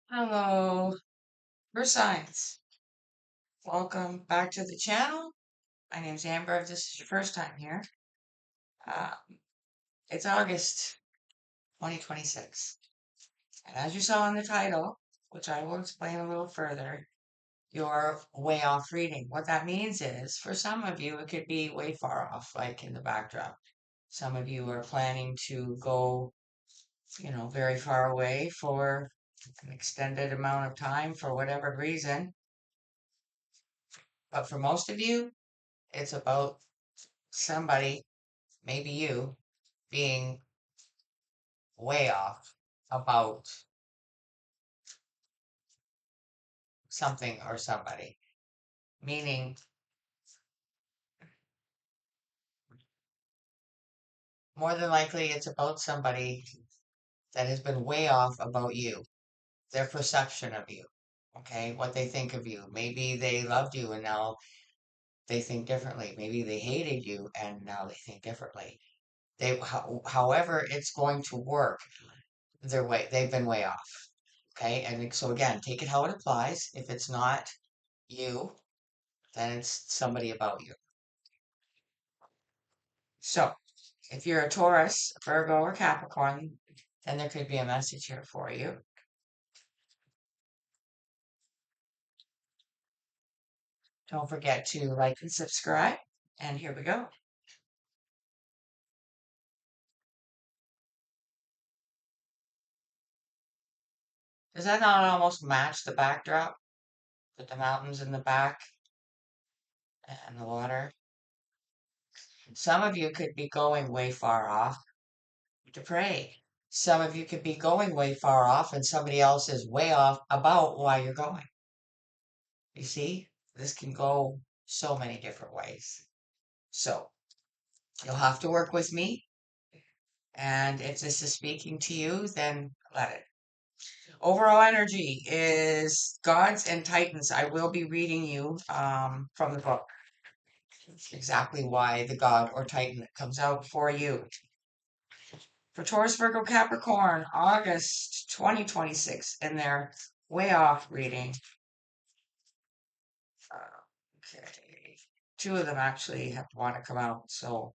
Hello, for science. Welcome back to the channel. My name's Amber. If this is your first time here, uh, it's August 2026. And as you saw in the title, which I will explain a little further, you're way off reading. What that means is, for some of you, it could be way far off, like in the backdrop. Some of you are planning to go, very far away for an extended amount of time for whatever reason. But for most of you, it's about somebody, maybe you, being way off about something or somebody. Meaning, more than likely, it's about somebody that has been way off about you, their perception of you, okay, what they think of you. Maybe they loved you and now they think differently. Maybe they hated you and now they think differently. However, it's going to work. They've been way off. Okay, and so again, take it how it applies. If it's not you, then it's somebody about you. So, if you're a Taurus, Virgo, or Capricorn, then there could be a message here for you. Don't forget to like and subscribe. And here we go. Does that not almost match the backdrop with the mountains in the back and the water? Some of you could be going way far off to pray. Some of you could be going way far off and somebody else is way off about why you're going. You see, this can go so many different ways. So you'll have to work with me. And if this is speaking to you, then let it. Overall energy is Gods and Titans. I will be reading you from the book exactly why the God or Titan comes out for you. For Taurus, Virgo, Capricorn, August 2026, and they're way off reading. Okay. Two of them actually have want to come out. So,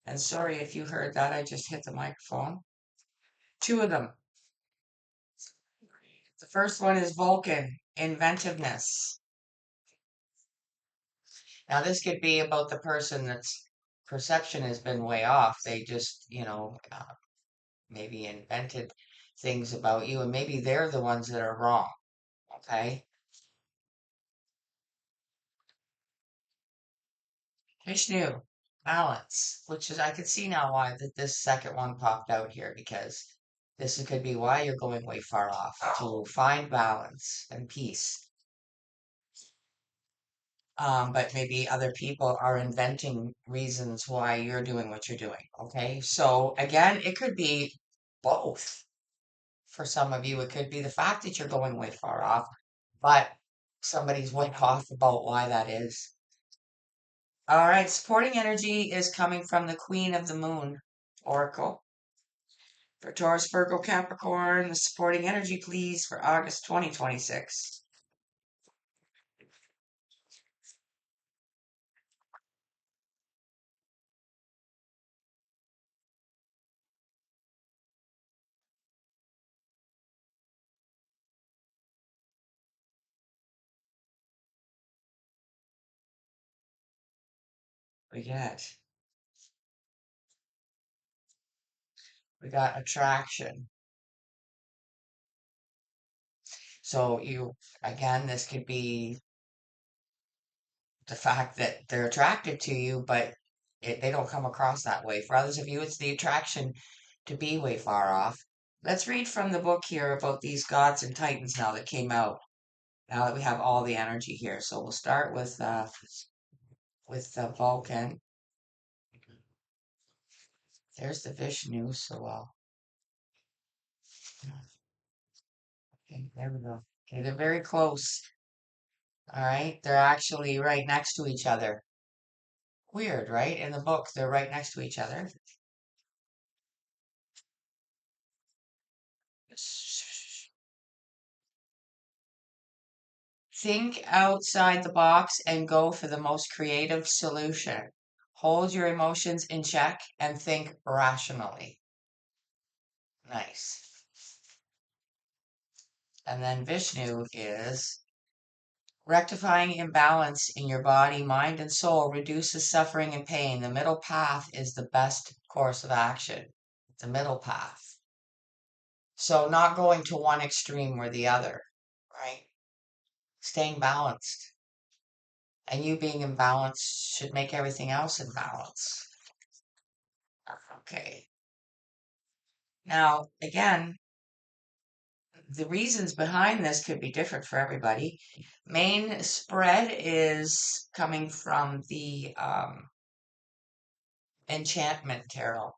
and sorry if you heard that. I just hit the microphone. Two of them. The first one is Vulcan, inventiveness. Now, this could be about the person that's perception has been way off. They just, maybe invented things about you, and maybe they're the ones that are wrong. Okay. Vishnu, balance, which is, I could see now why that this second one popped out here because could be why you're going way far off to find balance and peace. But maybe other people are inventing reasons why you're doing what you're doing. Okay. So again, it could be both. For some of you, it could be the fact that you're going way far off, but somebody's way off about why that is. All right. Supporting energy is coming from the Queen of the Moon Oracle. For Taurus, Virgo, Capricorn, the supporting energy, please, for August 2026. We got we got attraction. So again, this could be the fact that they're attracted to you, but they don't come across that way. For others of you, it's the attraction to be way far off. Let's read from the book here about these gods and titans now that came out. Now that we have all the energy here, so we'll start with Vulcan. There's the Vishnu, so okay, there we go. Okay, they're very close. All right, they're actually right next to each other. Weird, right? In the book, they're right next to each other. Think outside the box and go for the most creative solution. Hold your emotions in check and think rationally. Nice. And then Vishnu is rectifying imbalance in your body, mind, and soul reduces suffering and pain. The middle path is the best course of action. The middle path. So not going to one extreme or the other, right? Staying balanced. And you being in balance should make everything else in balance. Okay. Now, again, the reasons behind this could be different for everybody. Main spread is coming from the enchantment tarot.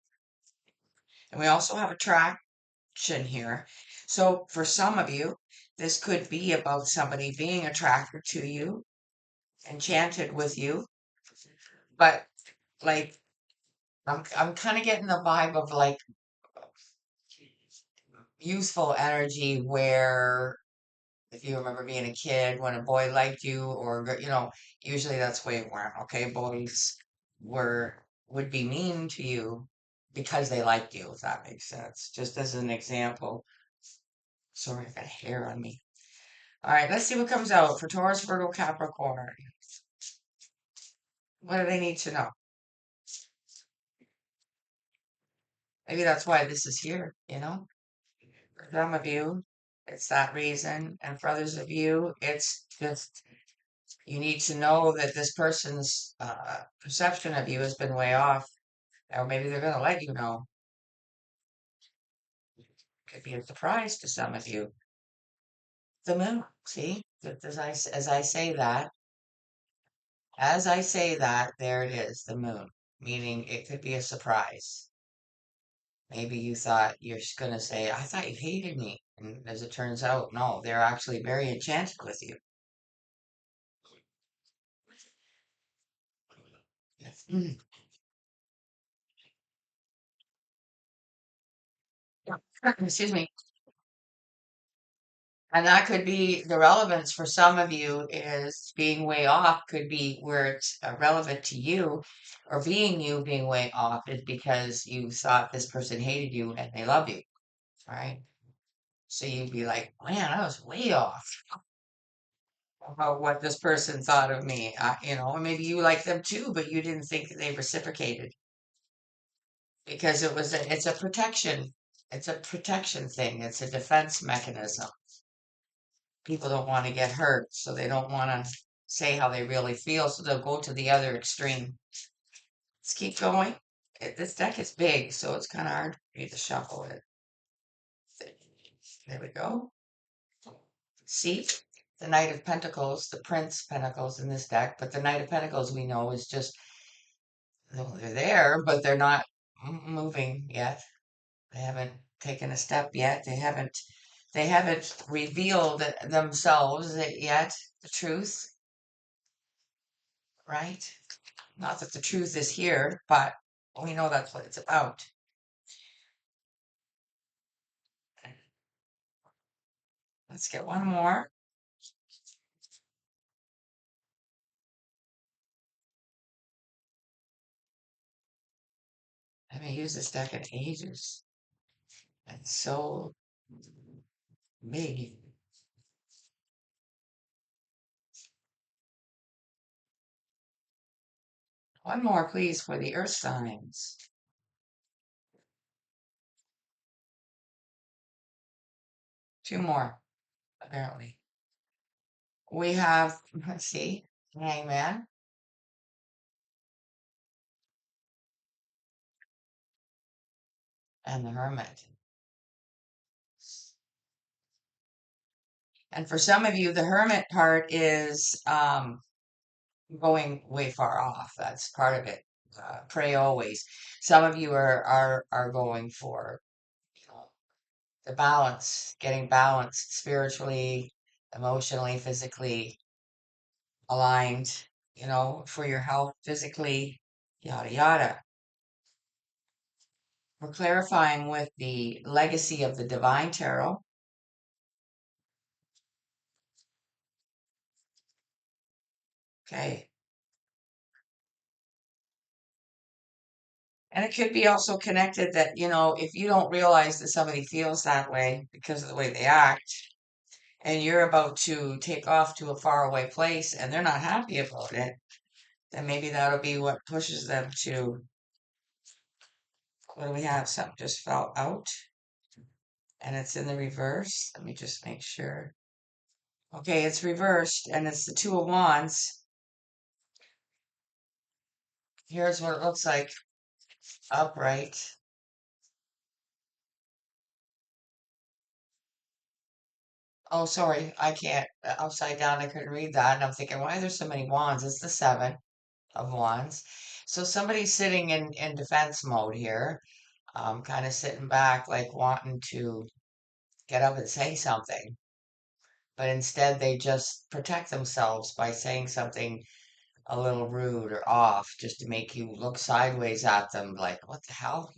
And we also have attraction here. So for some of you, this could be about somebody being attracted to you, enchanted with you, but like I'm kind of getting the vibe of like youthful energy where if you remember being a kid when a boy liked you or usually that's the way it went. Okay, boys were would be mean to you because they liked you, if that makes sense. Just as an example. Sorry, I got hair on me. All right, let's see what comes out for Taurus, Virgo, Capricorn. What do they need to know? Maybe that's why this is here. For some of you, it's that reason, and for others of you, it's just you need to know that this person's perception of you has been way off, or maybe they're going to let you know. Could be a surprise to some of you. The moon, see, as I say that, there it is, the moon, meaning it could be a surprise. Maybe you thought you're going to say, I thought you hated me. And as it turns out, no, they're actually very enchanted with you. Mm. Excuse me. And that could be the relevance for some of you is being way off could be where it's relevant to you or being you being way off is because you thought this person hated you and they love you, right? So you'd be like, man, I was way off about what this person thought of me. Or maybe you like them too, but you didn't think they reciprocated because it's a protection. It's a protection thing. It's a defense mechanism. People don't want to get hurt, so they don't want to say how they really feel, so they'll go to the other extreme. Let's keep going. This deck is big, so it's kind of hard for me to shuffle it. There we go. See, the Knight of Pentacles, the Prince Pentacles in this deck, but the Knight of Pentacles we know is just, well, they're there, but they're not moving yet. They haven't taken a step yet. They haven't revealed themselves yet, the truth, right? Not that the truth is here, but we know that's what it's about. Let's get one more. I haven't used this deck in ages. It's so big. One more, please, for the earth signs. Two more, apparently. We have, let's see, Hangman and the Hermit. And for some of you, the Hermit part is going way far off. That's part of it. Pray always. Some of you are going for you know, the balance, getting balanced spiritually, emotionally, physically aligned, for your health physically, yada yada. We're clarifying with the legacy of the Divine Tarot. Okay. And it could be also connected that, if you don't realize that somebody feels that way because of the way they act, and you're about to take off to a faraway place and they're not happy about it, then maybe that'll be what pushes them to, what do we have? Something just fell out and it's in the reverse. Let me just make sure. Okay, it's reversed and it's the Two of Wands. Here's what it looks like upright. Oh, sorry, I can't. Upside down, I couldn't read that. And I'm thinking, why are there so many wands? It's the Seven of Wands. So somebody's sitting in defense mode here, kind of sitting back, like wanting to get up and say something. But instead, they just protect themselves by saying something a little rude or off, just to make you look sideways at them, like, what the hell,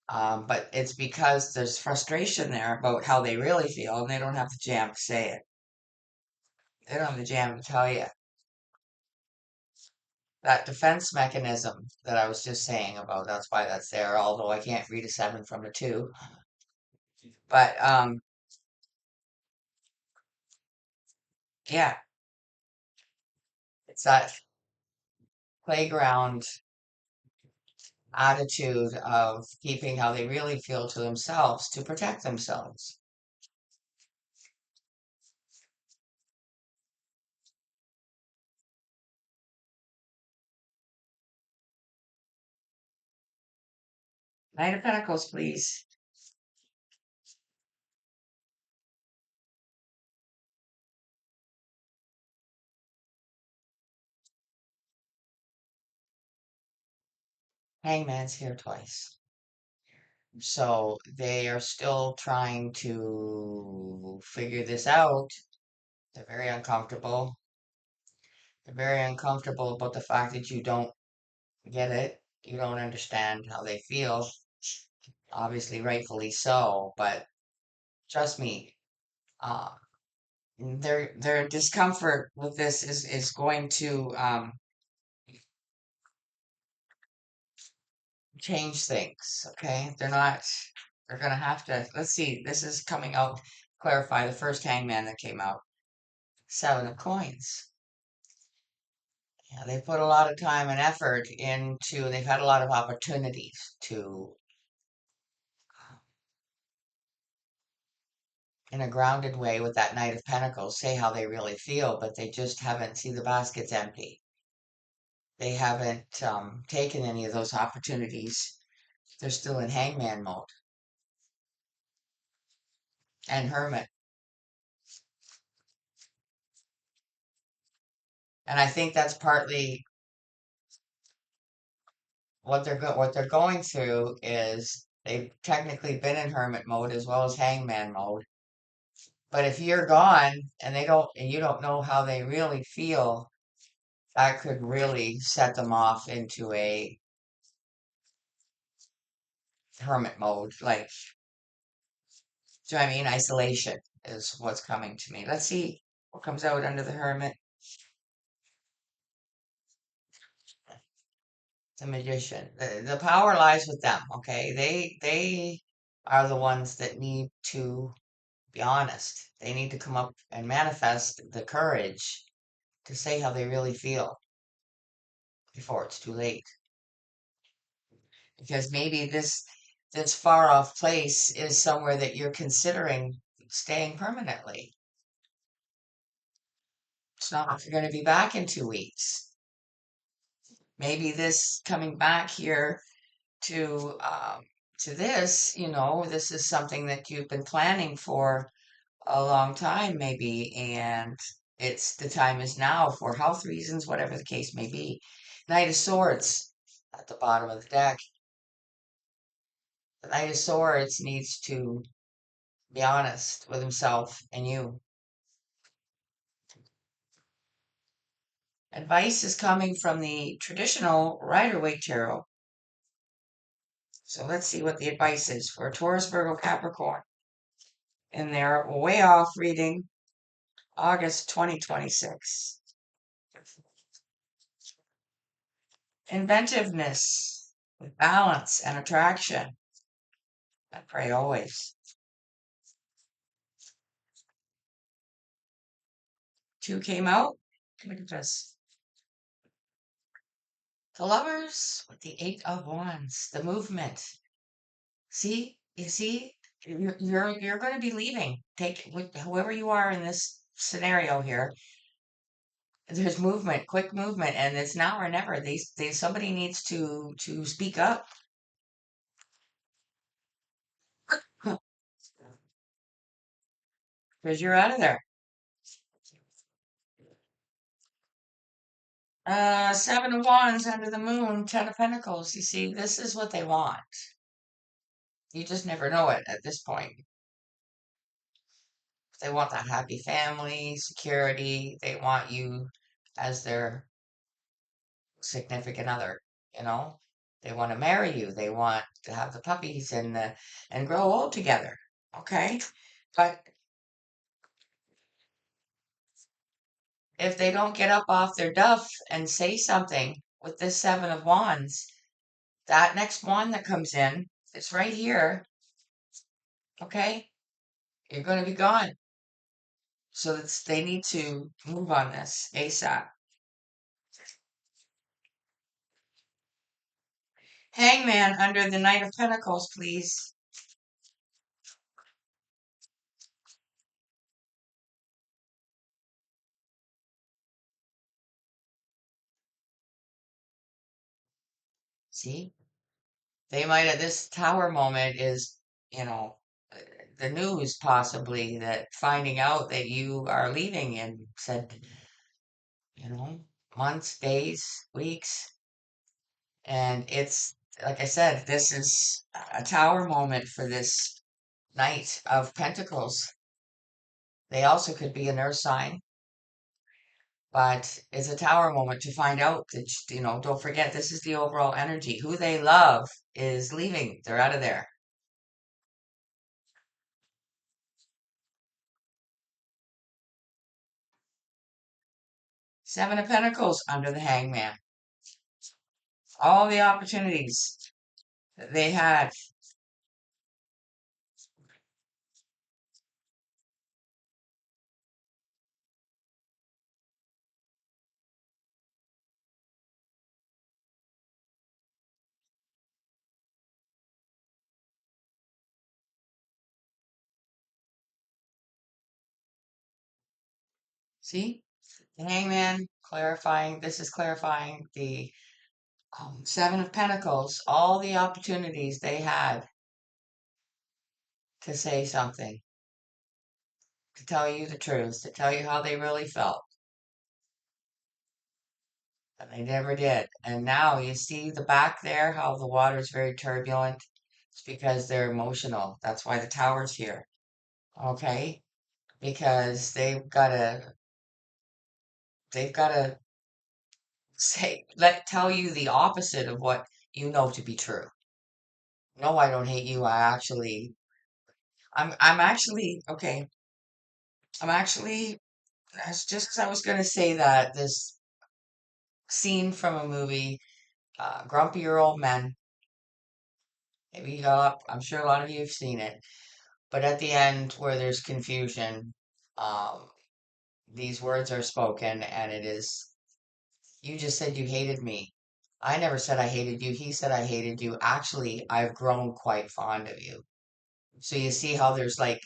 But it's because there's frustration there about how they really feel, and they don't have the jam to say it. They don't have the jam to tell you. That defense mechanism that I was just saying about, that's why that's there, although I can't read a seven from a two. But yeah, it's that playground attitude of keeping how they really feel to themselves to protect themselves. Knight of Pentacles, please. Hangman's here twice. So they are still trying to figure this out. They're very uncomfortable. They're very uncomfortable about the fact that you don't get it. You don't understand how they feel. Obviously, rightfully so, but trust me, uh, their discomfort with this is going to change things. Okay, they're gonna have to. Let's see. This is coming out. Clarify the first Hangman that came out. Seven of Coins. Yeah, they put a lot of time and effort into. They've had a lot of opportunities to, in a grounded way, with that Knight of Pentacles, say how they really feel, but they just haven't. See, the basket's empty. They haven't taken any of those opportunities. They're still in hangman mode and hermit. And I think that's partly what they're going through is they've technically been in hermit mode as well as hangman mode. But if you're gone and you don't know how they really feel, that could really set them off into a hermit mode. Like, do you know what I mean? Isolation is what's coming to me. Let's see what comes out under the hermit. The magician. The power lies with them, okay? They are the ones that need to be honest. They need to come up and manifest the courage to say how they really feel before it's too late. Because maybe this far off place is somewhere that you're considering staying permanently. It's not like you're going to be back in 2 weeks. Maybe this coming back here to this, this is something that you've been planning for a long time, maybe, and it's the time is now for health reasons, whatever the case may be. Knight of Swords at the bottom of the deck. The Knight of Swords needs to be honest with himself and you. Advice is coming from the traditional Rider-Waite Tarot. So let's see what the advice is for Taurus, Virgo, Capricorn in their way off reading, August 2026. Inventiveness, with balance and attraction. I pray always. Two came out. Look at this. The lovers with the Eight of Wands, the movement. See, you see, you're going to be leaving. Take whoever you are in this scenario here. There's movement, quick movement, and it's now or never. These somebody needs to speak up because you're out of there. Seven of Wands under the moon, Ten of Pentacles. You see, this is what they want. You just never know it at this point. They want that happy family, security. They want you as their significant other, you know? They want to marry you. They want to have the puppies and grow old together. Okay? But if they don't get up off their duff and say something with this Seven of Wands, that next wand that comes in, it's right here. Okay? You're going to be gone. So they need to move on this ASAP. Hangman under the Knight of Pentacles, please. See? They might have, this tower moment is, you know, uh, the news possibly that finding out that you are leaving in said, you know, months, days, weeks. And it's, like I said, this is a tower moment for this Knight of Pentacles. They also could be an earth sign, but it's a tower moment to find out that, you know, don't forget, this is the overall energy. Who they love is leaving. They're out of there. Seven of Pentacles under the Hangman. All the opportunities that they had. See? The Hangman clarifying. This is clarifying the Seven of Pentacles. All the opportunities they had to say something, to tell you the truth, to tell you how they really felt. And they never did. And now you see the back there, how the water is very turbulent. It's because they're emotional. That's why the tower's here. Okay? Because they've gotta tell you the opposite of what you know to be true. No, I don't hate you. I'm actually, okay. I'm actually, that's just as I was going to say that, this scene from a movie, Grumpier Old Men. Maybe you got up, I'm sure a lot of you have seen it. But at the end, where there's confusion, um, these words are spoken, and it is, you just said you hated me. I never said I hated you. He said I hated you. Actually, I've grown quite fond of you. So you see how there's like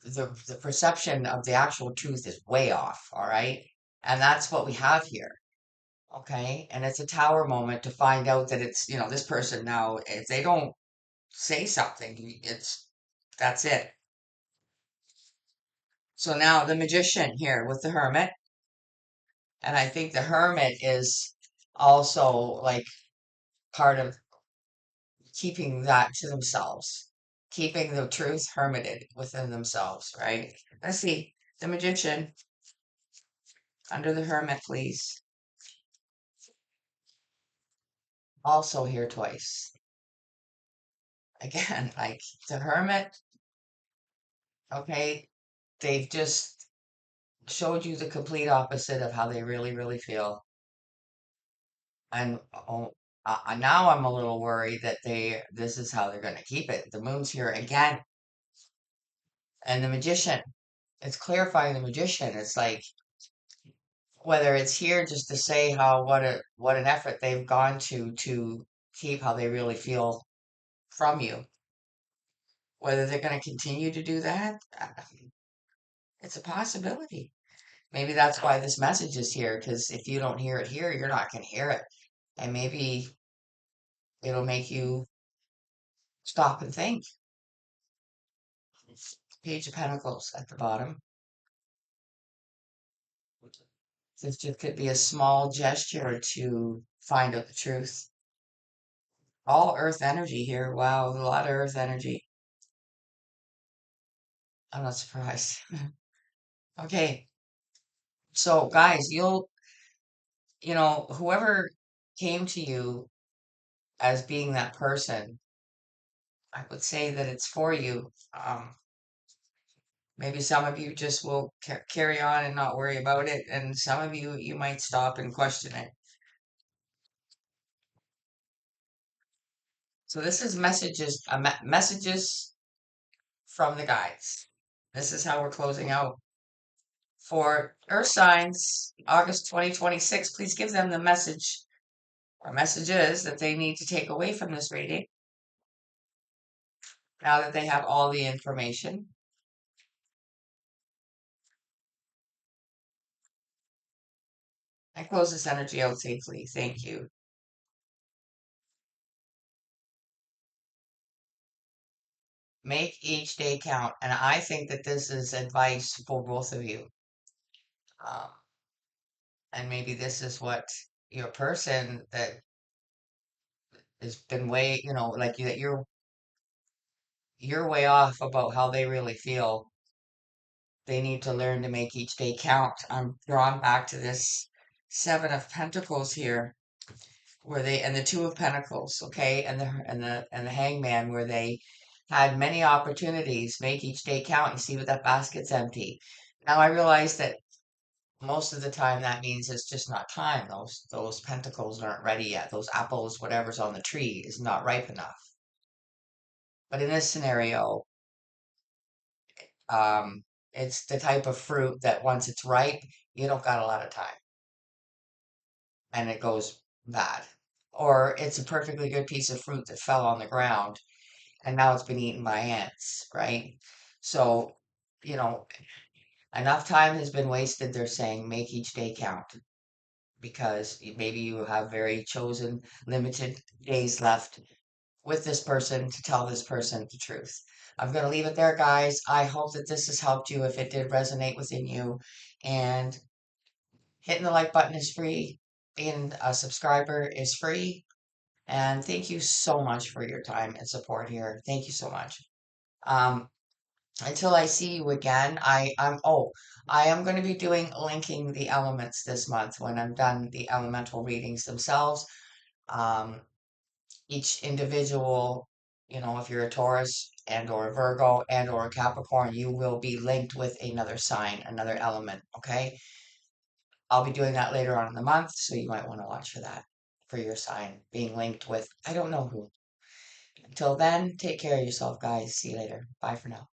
the perception of the actual truth is way off, all right? And that's what we have here, okay? And it's a tower moment to find out that it's, this person now, if they don't say something, that's it. So now the magician here with the hermit, and I think the hermit is also like part of keeping that to themselves, keeping the truth hermited within themselves, right? Let's see. The magician under the hermit, please. Also here twice. Again, like the Hermit, okay, they've just showed you the complete opposite of how they really, really feel. And oh, now I'm a little worried that this is how they're going to keep it. The moon's here again, and the magician. It's clarifying the magician. It's like whether it's here just to say how what an effort they've gone to keep how they really feel from you. Whether they're going to continue to do that, it's a possibility. Maybe that's why this message is here, because if you don't hear it here, you're not going to hear it. And maybe it'll make you stop and think. Page of Pentacles at the bottom. This just could be a small gesture to find out the truth. All earth energy here. Wow, a lot of earth energy. I'm not surprised. Okay, so guys, whoever came to you as being that person, I would say that it's for you. Maybe some of you just will carry on and not worry about it, and some of you might stop and question it. So this is messages from the guides. This is how we're closing out for Earth signs, August 2026. Please give them the message or messages that they need to take away from this reading now that they have all the information. And close this energy out safely. Thank you. Make each day count. And I think that this is advice for both of you. Um, and maybe this is what your person that has been way, like you, that you're way off about how they really feel. They need to learn to make each day count. I'm drawn back to this Seven of Pentacles here, where they and the Two of Pentacles, okay, and the Hangman, where they had many opportunities. Make each day count. You see, what that basket's empty. Now I realize that most of the time that means it's just not time. Those pentacles aren't ready yet. Those apples, whatever's on the tree, is not ripe enough. But in this scenario, um, it's the type of fruit that once it's ripe, you don't got a lot of time, and it goes bad. Or it's a perfectly good piece of fruit that fell on the ground and now it's been eaten by ants, right? So, you know, enough time has been wasted. They're saying make each day count because maybe you have very chosen, limited days left with this person to tell this person the truth. I'm going to leave it there, guys. I hope that this has helped you if it did resonate within you. And hitting the like button is free, being a subscriber is free. And thank you so much for your time and support here. Thank you so much. Um, until I see you again, I am going to be doing linking the elements this month when I'm done the elemental readings themselves. Um, each individual, if you're a Taurus and or a Virgo and or a Capricorn, you will be linked with another sign, another element, okay? I'll be doing that later on in the month, so you might want to watch for that, for your sign being linked with I don't know who. Until then, take care of yourself, guys. See you later. Bye for now.